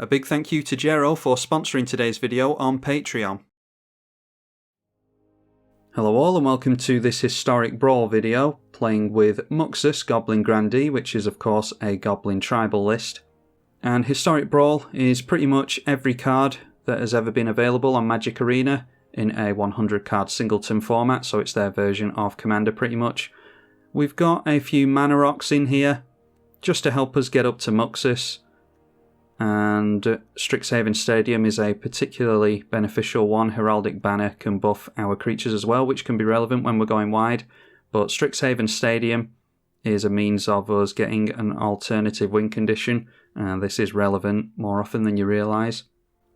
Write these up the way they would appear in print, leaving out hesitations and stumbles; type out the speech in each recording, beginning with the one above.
A big thank you to Jero for sponsoring today's video on Patreon. Hello all and welcome to this Historic Brawl video, playing with Muxus Goblin Grandee, which is of course a Goblin tribal list. And Historic Brawl is pretty much every card that has ever been available on MTG Arena in a 100 card singleton format, so it's their version of Commander pretty much. We've got a few mana rocks in here, just to help us get up to Muxus. And Strixhaven Stadium is a particularly beneficial one. Heraldic Banner can buff our creatures as well, which can be relevant when we're going wide. But Strixhaven Stadium is a means of us getting an alternative win condition, and this is relevant more often than you realise.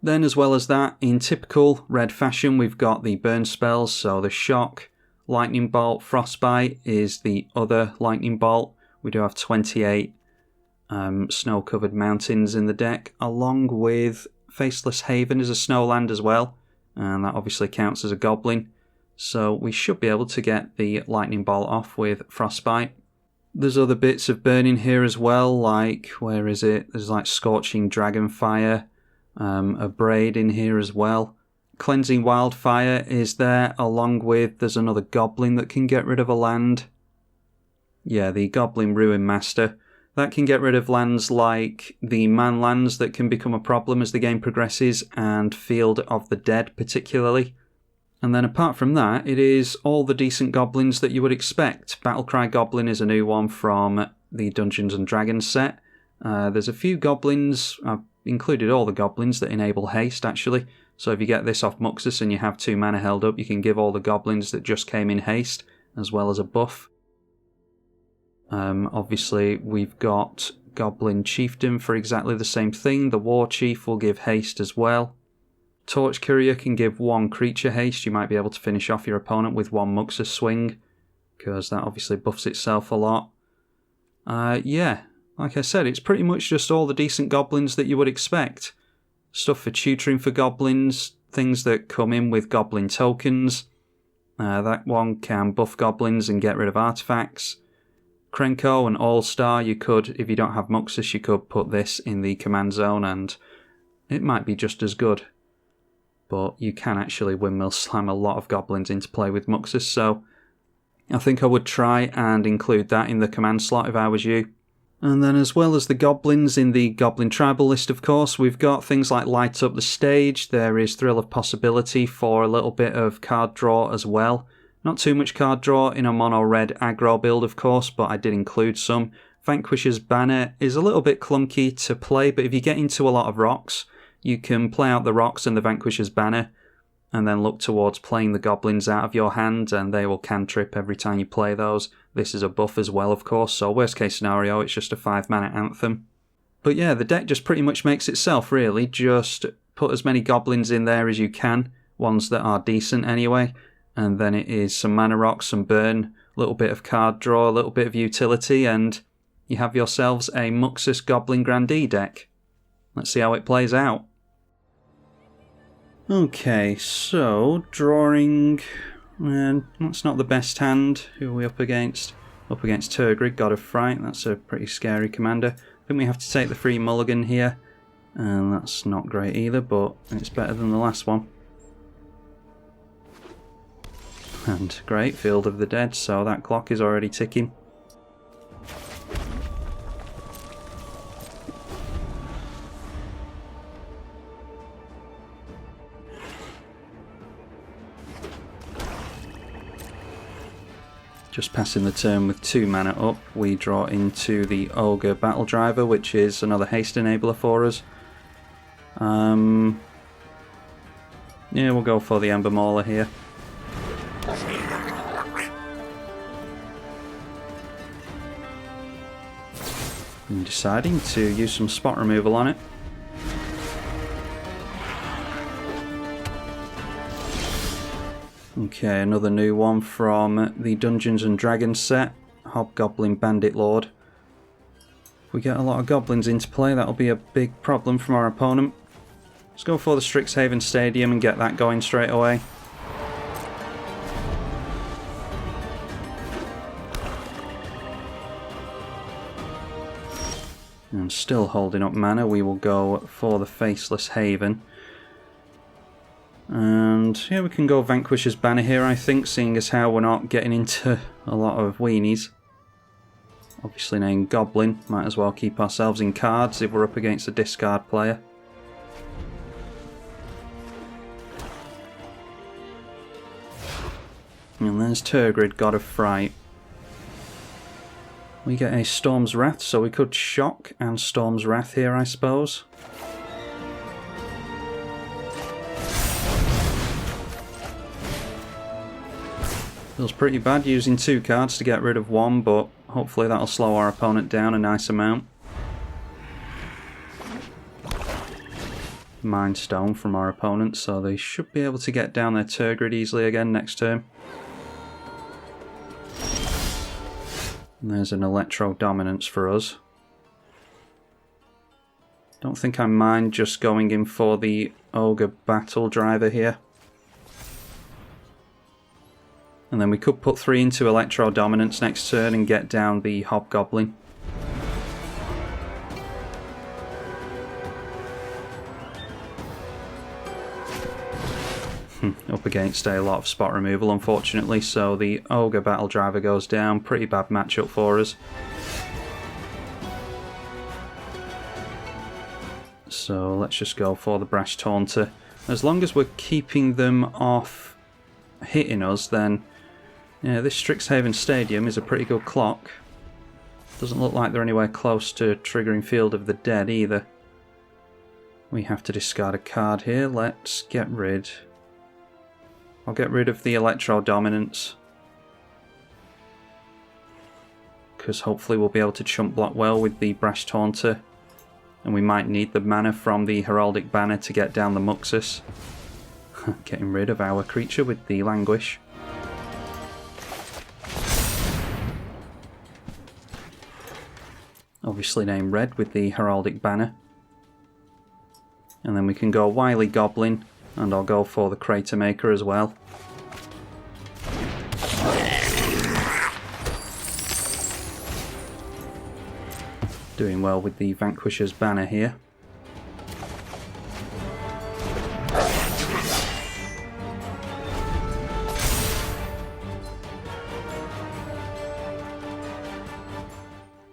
Then as well as that, in typical red fashion, we've got the burn spells, so the Shock, Lightning Bolt, Frostbite is the other Lightning Bolt. We do have 28 snow-covered mountains in the deck, along with Faceless Haven as a snow land as well, and that obviously counts as a goblin, so we should be able to get the lightning bolt off with Frostbite. There's other bits of burning here as well, like, where is it? There's like Scorching Dragonfire, a Braid in here as well. Cleansing Wildfire is there, along with, there's another goblin that can get rid of a land. Yeah, the Goblin Ruin Master. That can get rid of lands like the man lands that can become a problem as the game progresses, and Field of the Dead particularly. And then apart from that, it is all the decent goblins that you would expect. Battlecry Goblin is a new one from the Dungeons & Dragons set. There's a few goblins, I've included all the goblins that enable haste actually. So if you get this off Muxus and you have 2 mana held up, you can give all the goblins that just came in haste, as well as a buff. Obviously we've got Goblin Chieftain for exactly the same thing. The War Chief will give haste as well. Torch Courier can give 1 creature haste. You might be able to finish off your opponent with 1 Muxus swing, because that obviously buffs itself a lot. Yeah, like I said, it's pretty much just all the decent goblins that you would expect. Stuff for tutoring for goblins, things that come in with goblin tokens. That one can buff goblins and get rid of artifacts. Krenko and All-Star, you could, if you don't have Muxus, you could put this in the command zone and it might be just as good. But you can actually windmill slam a lot of goblins into play with Muxus, so I think I would try and include that in the command slot if I was you. And then as well as the goblins in the Goblin Tribal list, of course, we've got things like Light Up the Stage. There is Thrill of Possibility for a little bit of card draw as well. Not too much card draw in a mono-red aggro build, of course, but I did include some. Vanquisher's Banner is a little bit clunky to play, but if you get into a lot of rocks, you can play out the rocks and the Vanquisher's Banner, and then look towards playing the goblins out of your hand, and they will cantrip every time you play those. This is a buff as well, of course, so worst case scenario, it's just a 5-mana anthem. But yeah, the deck just pretty much makes itself, really. Just put as many goblins in there as you can, ones that are decent anyway. And then it is some mana rocks, some burn, a little bit of card draw, a little bit of utility, and you have yourselves a Muxus Goblin Grandee deck. Let's see how it plays out. Okay, so drawing, that's not the best hand. Who are we up against? Up against Tergrid, God of Fright. That's a pretty scary commander. I think we have to take the free mulligan here, and that's not great either, but it's better than the last one. And great, Field of the Dead, so that clock is already ticking. Just passing the turn with 2 mana up, we draw into the Ogre Battle Driver, which is another haste enabler for us. Yeah, we'll go for the Ember Mauler here. I'm deciding to use some spot removal on it. Okay, another new one from the Dungeons & Dragons set, Hobgoblin Bandit Lord. If we get a lot of goblins into play, that'll be a big problem from our opponent. Let's go for the Strixhaven Stadium and get that going straight away. And still holding up mana, we will go for the Faceless Haven. And yeah, we can go Vanquisher's Banner here, I think, seeing as how we're not getting into a lot of weenies. Obviously named Goblin, might as well keep ourselves in cards if we're up against a discard player. And there's Tergrid, God of Fright. We get a Storm's Wrath, so we could Shock and Storm's Wrath here, I suppose. Feels pretty bad using 2 cards to get rid of 1, but hopefully that'll slow our opponent down a nice amount. Mind Stone from our opponent, so they should be able to get down their Tergrid easily again next turn. And there's an Electro Dominance for us. Don't think I mind just going in for the Ogre Battle Driver here. And then we could put 3 into Electro Dominance next turn and get down the Hobgoblin. Up against a lot of spot removal, unfortunately, so the Ogre Battle Driver goes down. Pretty bad matchup for us. So let's just go for the Brash Taunter. As long as we're keeping them off hitting us, then yeah, this Strixhaven Stadium is a pretty good clock. Doesn't look like they're anywhere close to triggering Field of the Dead either. We have to discard a card here. Let's get rid... I'll get rid of the Electro Dominance, because hopefully we'll be able to chump block well with the Brash Taunter, and we might need the mana from the Heraldic Banner to get down the Muxus. Getting rid of our creature with the Languish. Obviously named Red with the Heraldic Banner. And then we can go Wily Goblin, and I'll go for the Crater Maker as well. Doing well with the Vanquisher's Banner here.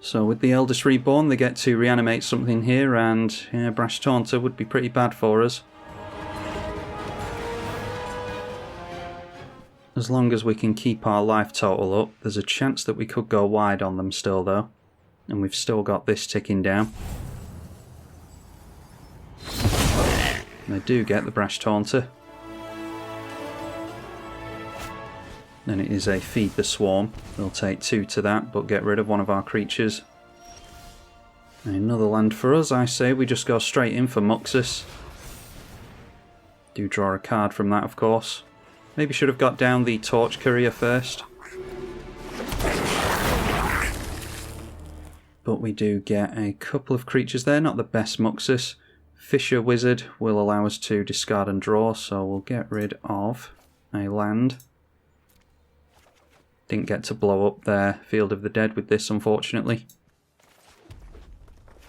So with the Eldest Reborn, they get to reanimate something here, and yeah, Brash Taunter would be pretty bad for us. As long as we can keep our life total up, there's a chance that we could go wide on them still though. And we've still got this ticking down. They do get the Brash Taunter. Then it is a Feed the Swarm. We'll take 2 to that, but get rid of one of our creatures. Another land for us. I say we just go straight in for Muxus. Do draw a card from that, of course. Maybe should have got down the Torch Courier first. But we do get a couple of creatures there, not the best Muxus. Fisher Wizard will allow us to discard and draw, so we'll get rid of a land. Didn't get to blow up their Field of the Dead with this, unfortunately.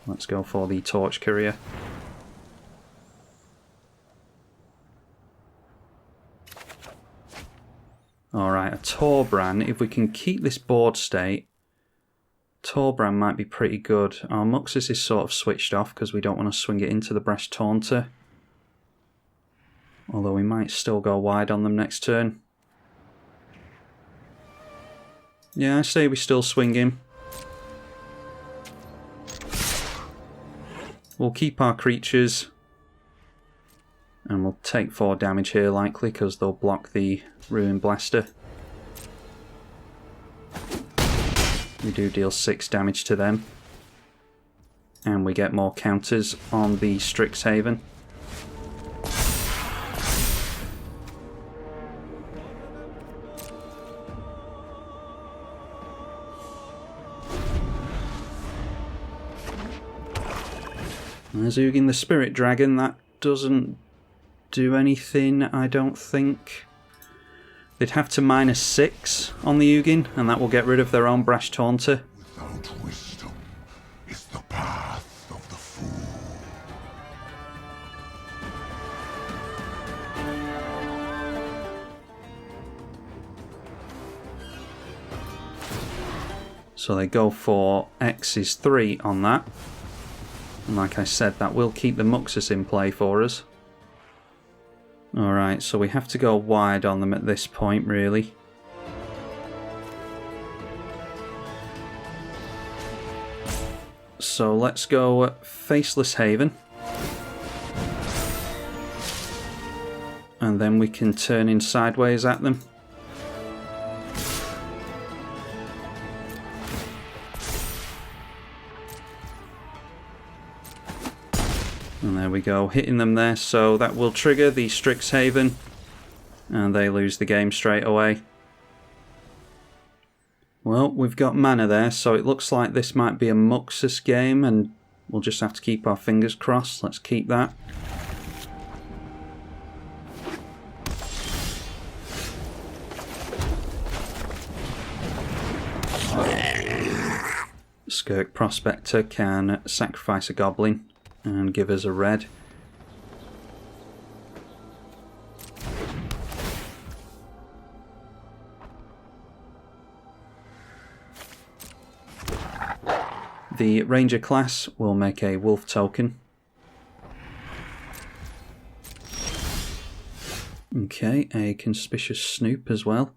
Let's go for the Torch Courier. Alright, a Torbran. If we can keep this board state, Torbran might be pretty good. Our Muxus is sort of switched off because we don't want to swing it into the Brash Taunter. Although we might still go wide on them next turn. Yeah, I say we still swing him. We'll keep our creatures. And we'll take 4 damage here likely because they'll block the Ruin Blaster. We do deal 6 damage to them. And we get more counters on the Strixhaven. There's Ugin the Spirit Dragon. That doesn't do anything, I don't think. They'd have to -6 on the Ugin, and that will get rid of their own Brash Taunter. Without wisdom is the path So they go for X is 3 on that. And like I said, that will keep the Muxus in play for us. Alright, so we have to go wide on them at this point, really. So let's go Faceless Haven. And then we can turn in sideways at them. And there we go, hitting them there, so that will trigger the Strixhaven, and they lose the game straight away. Well, we've got mana there, so it looks like this might be a Muxus game, and we'll just have to keep our fingers crossed. Let's keep that. Skirk Prospector can sacrifice a goblin and give us a red. The Ranger class will make a wolf token. Okay, a Conspicuous Snoop as well.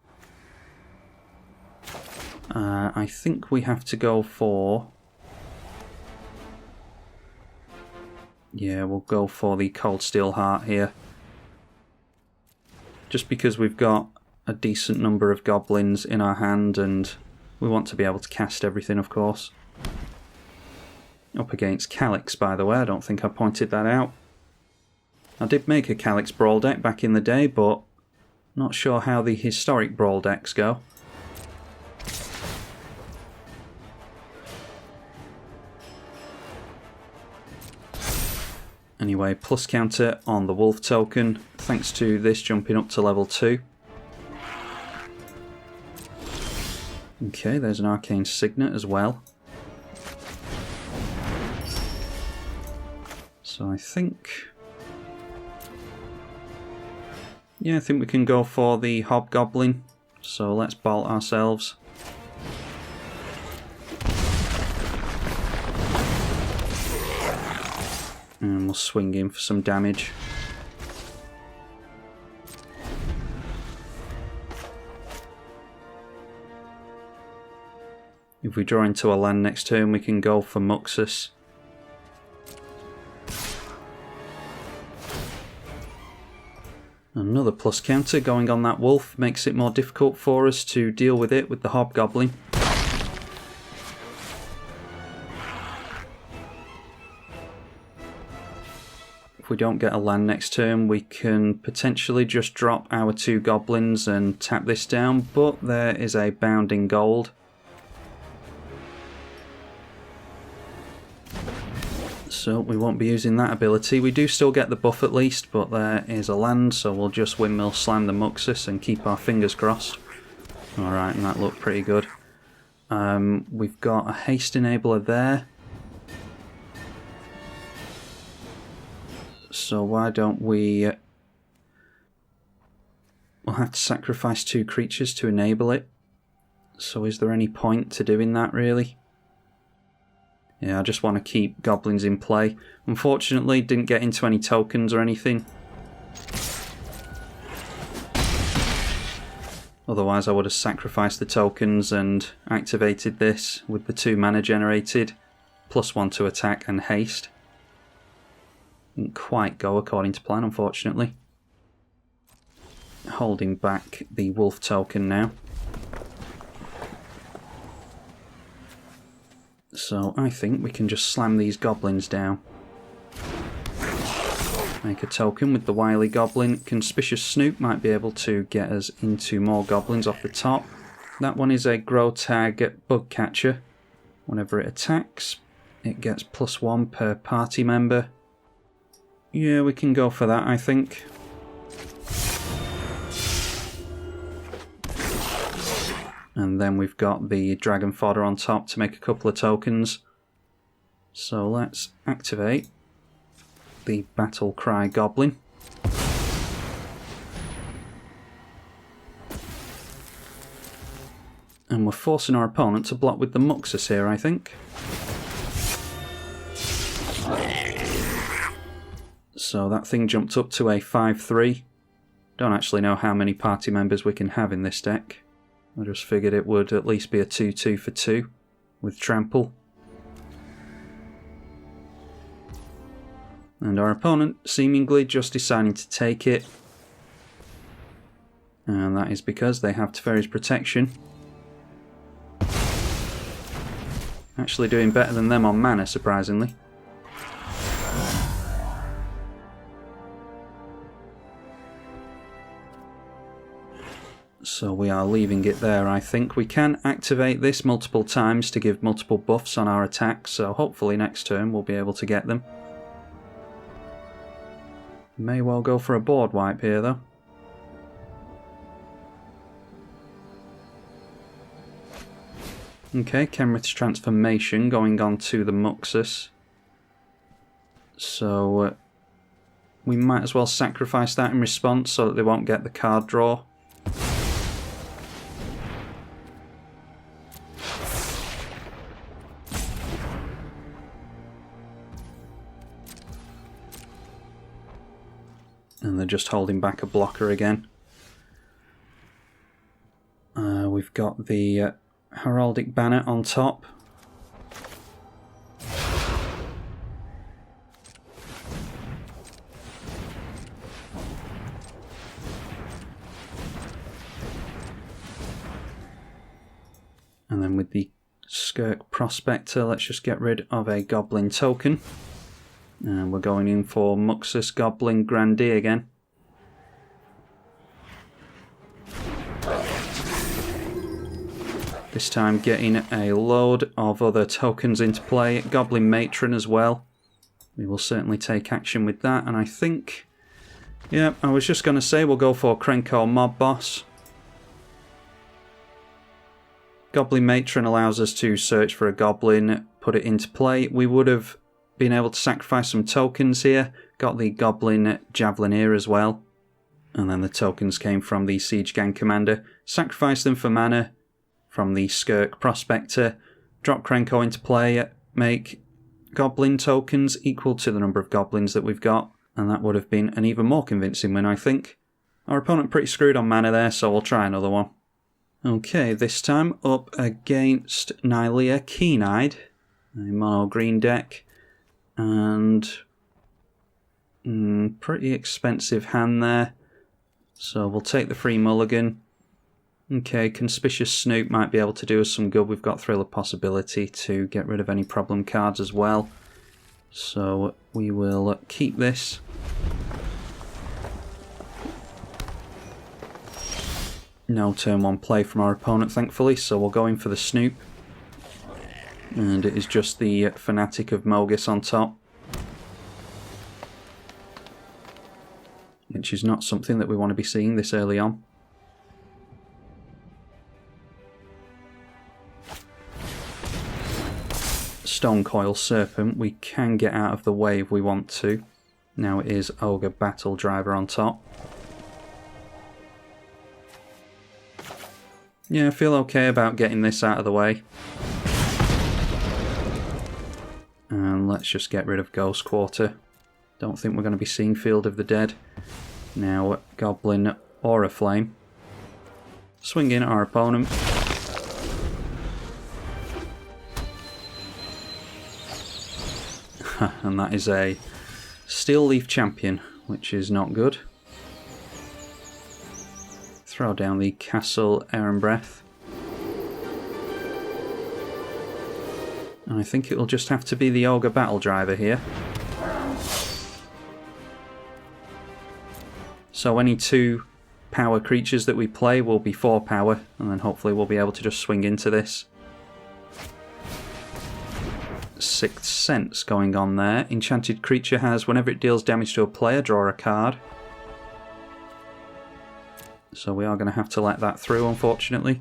I think we have to go for... Yeah, we'll go for the Cold Steel Heart here. Just because we've got a decent number of goblins in our hand and we want to be able to cast everything, of course. Up against Calyx, by the way, I don't think I pointed that out. I did make a Calyx Brawl deck back in the day, but not sure how the Historic Brawl decks go. Anyway, plus counter on the wolf token, thanks to this jumping up to level 2. Okay, there's an Arcane Signet as well. So I think... Yeah, I think we can go for the Hobgoblin. So let's bolt ourselves. And we'll swing in for some damage. If we draw into a land next turn, we can go for Muxus. Another plus counter going on that wolf makes it more difficult for us to deal with it with the Hobgoblin. If we don't get a land next turn, we can potentially just drop our 2 goblins and tap this down, but there is a Bounding Gold. So we won't be using that ability. We do still get the buff at least, but there is a land, so we'll just Windmill Slam the Muxus and keep our fingers crossed. Alright, and that looked pretty good. We've got a haste enabler there. So why don't we... We'll have to sacrifice 2 creatures to enable it. So is there any point to doing that, really? Yeah, I just want to keep goblins in play. Unfortunately, didn't get into any tokens or anything. Otherwise I would have sacrificed the tokens and activated this with the 2 mana generated, +1 to attack and haste. Didn't quite go according to plan, unfortunately. Holding back the wolf token now. So I think we can just slam these goblins down. Make a token with the wily goblin. Conspicuous Snoop might be able to get us into more goblins off the top. That one is a Grow Tag Bug Catcher. Whenever it attacks, it gets +1 per party member. Yeah, we can go for that, I think. And then we've got the Dragon Fodder on top to make a couple of tokens. So let's activate the Battle Cry Goblin. And we're forcing our opponent to block with the Muxus here, I think. So that thing jumped up to a 5-3. Don't actually know how many party members we can have in this deck. I just figured it would at least be a 2-2 for 2 with trample. And our opponent seemingly just deciding to take it. And that is because they have Teferi's Protection. Actually doing better than them on mana, surprisingly. So we are leaving it there, I think. We can activate this multiple times to give multiple buffs on our attacks, so hopefully next turn we'll be able to get them. May well go for a board wipe here, though. Okay, Kenrith's Transformation going on to the Muxus. So we might as well sacrifice that in response so that they won't get the card draw. And they're just holding back a blocker again. We've got the Heraldic Banner on top. And then with the Skirk Prospector, let's just get rid of a Goblin token. And we're going in for Muxus Goblin-y again. This time getting a load of other tokens into play. Goblin Matron as well. We will certainly take action with that. And I think, yeah, I was just going to say we'll go for Krenko Mob Boss. Goblin Matron allows us to search for a goblin, put it into play. We would have been able to sacrifice some tokens here. Got the Goblin Javelineer as well. And then the tokens came from the Siege Gang Commander. Sacrifice them for mana from the Skirk Prospector. Drop Krenko into play. Make Goblin tokens equal to the number of goblins that we've got. And that would have been an even more convincing win, I think. Our opponent pretty screwed on mana there, so we'll try another one. Okay, this time up against Nylea Keen-Eyed. A mono green deck. And pretty expensive hand there. So we'll take the free mulligan. Okay, Conspicuous Snoop might be able to do us some good. We've got Thrill of Possibility to get rid of any problem cards as well. So we will keep this. No turn one play from our opponent, thankfully, so we'll go in for the Snoop. And it is just the Fanatic of Mogis on top. Which is not something that we want to be seeing this early on. Stonecoil Serpent, we can get out of the way if we want to. Now it is Ogre Battle Driver on top. Yeah, I feel okay about getting this out of the way. And let's just get rid of Ghost Quarter. Don't think we're going to be seeing Field of the Dead. Now Goblin Aura Flame. Swing in our opponent. And that is a Steel Leaf Champion, which is not good. Throw down the Castle Aaron Breath. And I think it will just have to be the Ogre Battle Driver here. So any 2 power creatures that we play will be 4 power, and then hopefully we'll be able to just swing into this. Sixth Sense going on there. Enchanted creature has, whenever it deals damage to a player, draw a card. So we are going to have to let that through, unfortunately.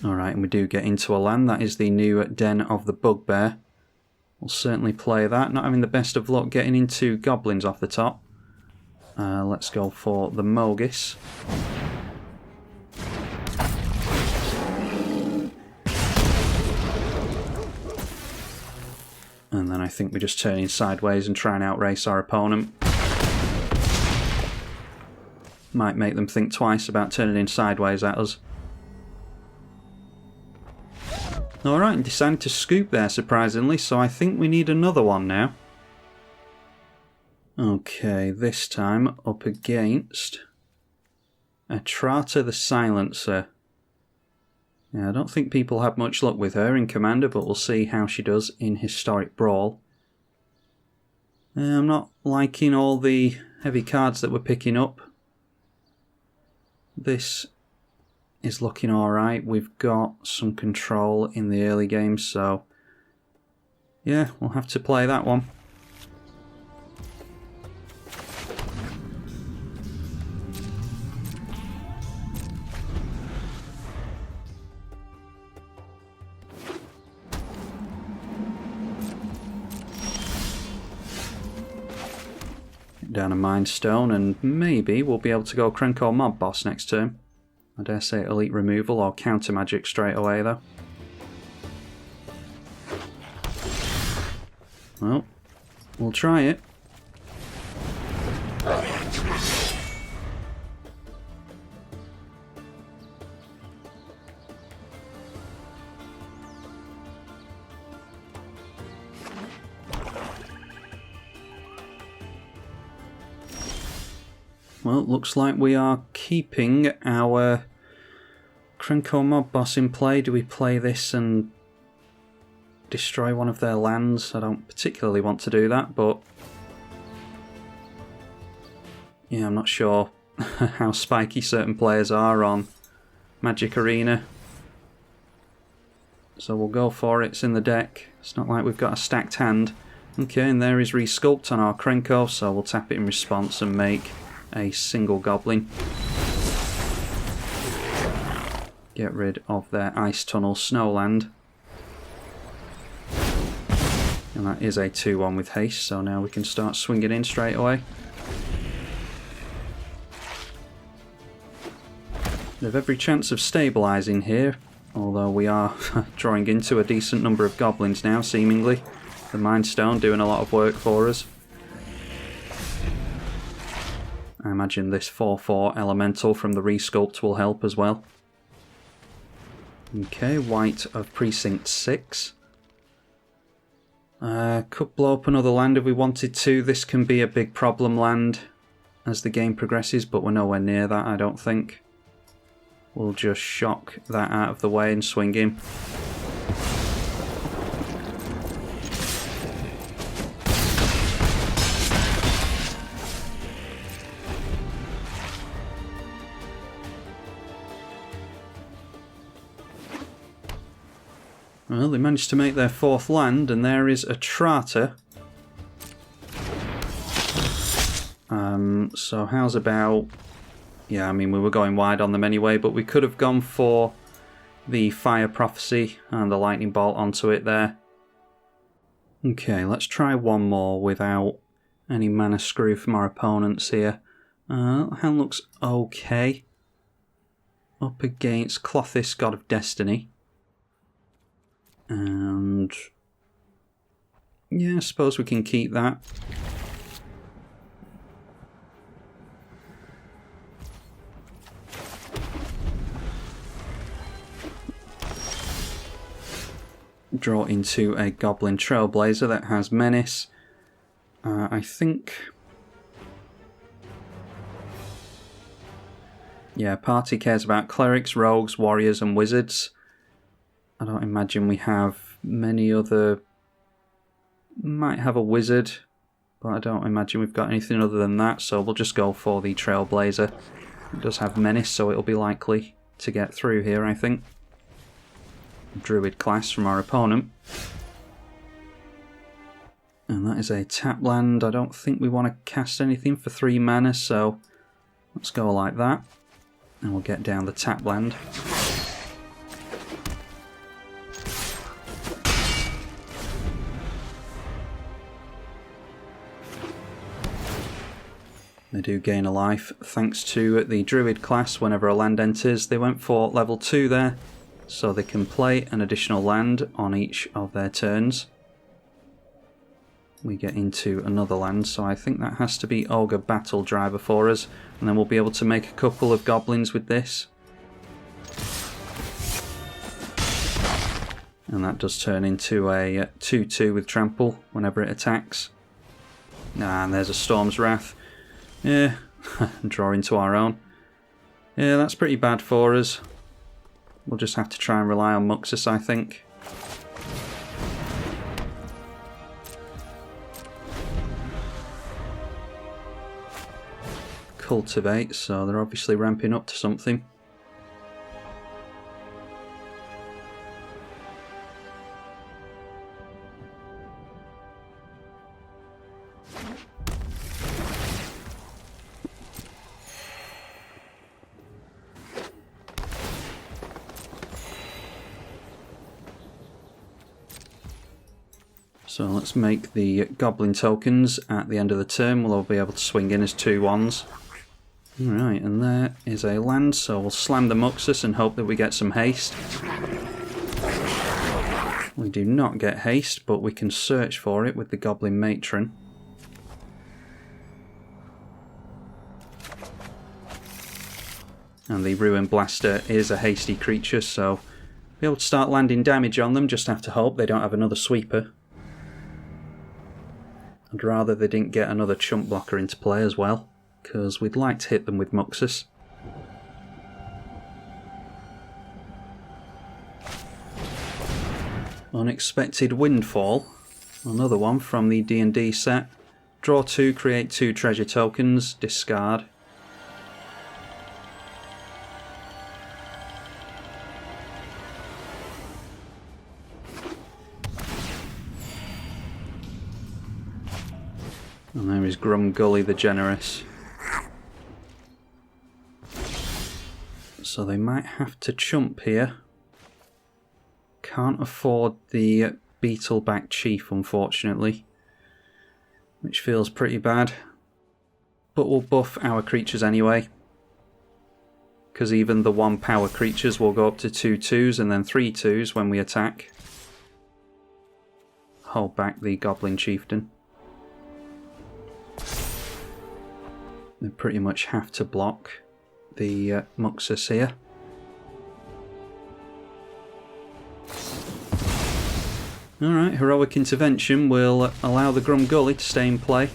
Alright, and we do get into a land. That is the new Den of the Bugbear. We'll certainly play that. Not having the best of luck getting into goblins off the top. Let's go for the Mogis. And then I think we just turn in sideways and try and outrace our opponent. Might make them think twice about turning in sideways at us. Alright, and decided to scoop there surprisingly, so I think we need another one now. Okay, this time up against Atrata the Silencer. Yeah, I don't think people had much luck with her in Commander, but we'll see how she does in Historic Brawl. I'm not liking all the heavy cards that we're picking up. This is looking alright. We've got some control in the early game, so yeah, we'll have to play that one. Down a Mind Stone, and maybe we'll be able to go Krenko Mob Boss next turn. I dare say Elite Removal or Counter Magic straight away though. Well, we'll try it. Well, looks like we are keeping our Krenko Mob Boss in play. Do we play this and destroy one of their lands? I don't particularly want to do that, but yeah, I'm not sure how spiky certain players are on Magic Arena. So we'll go for it. It's in the deck. It's not like we've got a stacked hand. Okay, and there is Resculpt on our Krenko, so we'll tap it in response and make a single goblin. Get rid of their Ice Tunnel Snowland. And that is a 2-1 with haste, so now we can start swinging in straight away. They have every chance of stabilising here, although we are drawing into a decent number of goblins now, seemingly. The Mind Stone doing a lot of work for us. I imagine this 4/4 elemental from the Resculpt will help as well. Okay, white of Precinct 6. Could blow up another land if we wanted to. This can be a big problem land as the game progresses, but we're nowhere near that, I don't think. We'll just shock that out of the way and swing in. Well, they managed to make their 4th land, and there is Atrata. So how's about... Yeah, I mean, we were going wide on them anyway, but we could have gone for the Fire Prophecy and the Lightning Bolt onto it there. Okay, let's try one more without any mana screw from our opponents here. Hand looks okay. Up against Clothis, God of Destiny. And yeah, I suppose we can keep that. Draw into a Goblin Trailblazer that has Menace. I think... Yeah, party cares about Clerics, Rogues, Warriors and Wizards. I don't imagine we have many other... Might have a Wizard, but I don't imagine we've got anything other than that, so we'll just go for the Trailblazer. It does have Menace, so it'll be likely to get through here, I think. Druid class from our opponent. And that is a tap land. I don't think we want to cast anything for 3 mana, so let's go like that. And we'll get down the tap land. They do gain a life thanks to the Druid class. Whenever a land enters, they went for level 2 there, so they can play an additional land on each of their turns. We get into another land, so I think that has to be Ogre Battle Driver for us, and then we'll be able to make a couple of goblins with this. And that does turn into a 2-2 with trample whenever it attacks. And there's a Storm's Wrath. Yeah, draw into our own. Yeah, that's pretty bad for us. We'll just have to try and rely on Muxus, I think. Cultivate, so they're obviously ramping up to something. So let's make the goblin tokens at the end of the turn. We'll all be able to swing in as 2/1s. Alright, and there is a land, so we'll slam the Muxus and hope that we get some haste. We do not get haste, but we can search for it with the Goblin Matron. And the Ruin Blaster is a hasty creature, so we'll be able to start landing damage on them. Just have to hope they don't have another sweeper. I'd rather they didn't get another chump blocker into play as well, because we'd like to hit them with Muxus. Unexpected Windfall, another one from the D&D set. Draw 2, create 2 treasure tokens, discard. And there is Grumgully the Generous. So they might have to chump here. Can't afford the Beetleback Chief, unfortunately, which feels pretty bad. But we'll buff our creatures anyway, because even the 1 power creatures will go up to 2/2s and then 3/2s when we attack. Hold back the Goblin Chieftain. They pretty much have to block the Muxus here. Alright, Heroic Intervention will allow the Grumgully to stay in play.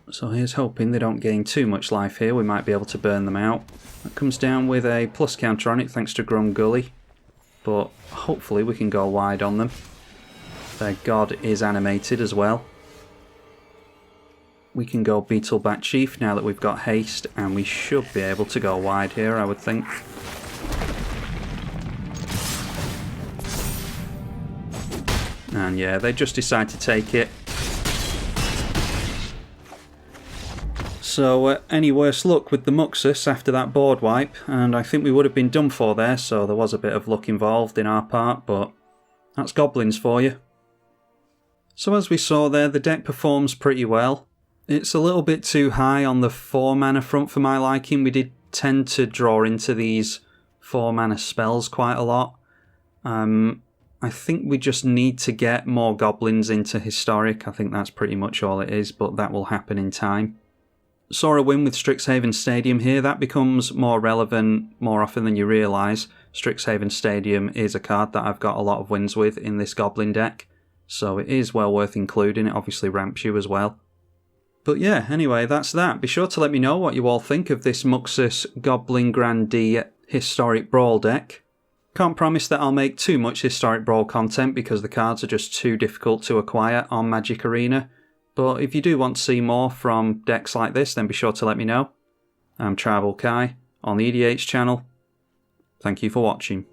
So here's hoping they don't gain too much life here. We might be able to burn them out. That comes down with a plus counter on it thanks to Grumgully, but hopefully we can go wide on them. Their god is animated as well. We can go Beetleback Chief now that we've got haste, and we should be able to go wide here, I would think. And yeah, they just decide to take it. So any worse luck with the Muxus after that board wipe, and I think we would have been done for there, so there was a bit of luck involved in our part, but that's goblins for you. So as we saw there, the deck performs pretty well. It's a little bit too high on the 4 mana front for my liking. We did tend to draw into these 4 mana spells quite a lot. I think we just need to get more goblins into Historic. I think that's pretty much all it is, but that will happen in time. Saw a win with Strixhaven Stadium here. That becomes more relevant more often than you realise. Strixhaven Stadium is a card that I've got a lot of wins with in this Goblin deck, so it is well worth including. It obviously ramps you as well. But yeah, anyway, that's that. Be sure to let me know what you all think of this Muxus Goblin Grandee Historic Brawl deck. Can't promise that I'll make too much Historic Brawl content because the cards are just too difficult to acquire on Magic Arena. But if you do want to see more from decks like this, then be sure to let me know. I'm tribalkai on the eedi-H channel. Thank you for watching.